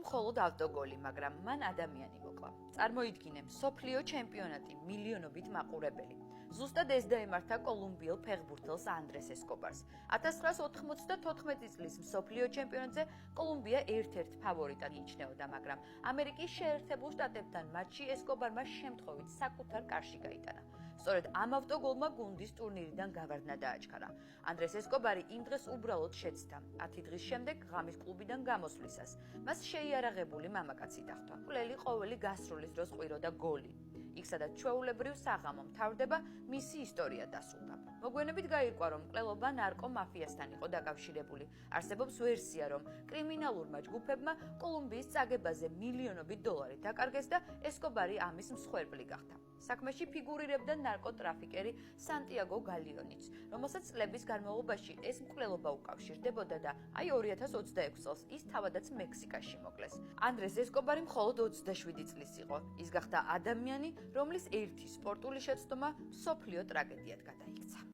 მხოლოდ ავტოგოლი, მაგრამ მან ადამიანი მოკლა. წარმოიდგინე, მსოფლიო ჩემპიონატი, მილიონობით მაყურებელი. ზუსტად ეს დაემართა კოლუმბიელ ფეხბურთელს ანდრეს ესკობარს. 1994 წლის მსოფლიო ჩემპიონატზე კოლუმბია ერთ-ერთ ფავორიტად იიჩნეოდა, მაგრამ ამერიკის შეერთებულ შტატებთან მატჩი ესკობარმა შემთხვევით საკუთარ კარში გაიტანა. სწორედ ამ ავტოგოლმა გუნდის ტურნირიდან გავარდნა დააჩქარა. ანდრეს ესკობარი იმ დღეს უბრალოდ შეცდა. 10 დღის შემდეგ ღამის კლუბიდან გამოსვლისას მას შეიარაღებული მამაკაცი დახვდა. მკვლელი ყოველი გასროლის დროს ყვიროდა გოლი. იქ სადაც ჩვეულებრივ საღამო მთავრდება, მისი ისტორია დასრულდა. მოგვიანებით გაირკვა, რომ მკვლელობა ნარკომაფიასთან იყო დაკავშირებული. არსებობს ვერსია, რომ კრიმინალურმა ჯგუფებმა კოლუმბიის წაგებაზე მილიონობით დოლარი დაკარგეს და ესკობარი ამის მსხვერპლი გახდა. საქმეში ფიგურირებდა ნარკოტრაფიკერი სანტიაგო გალიონიც, რომელსაც წლების განმავლობაში ეს მკვლელობა უკავშირდებოდა და 2026 წელს ის თავადაც მექსიკაში მოკლეს. ანდრეს ესკობარი მხოლოდ 27 წლის იყო. ის გახდა ადამიანი, რომლის ერთი სპორტული შეცდომა მსოფლიო ტრაგედიად გადაიქცა.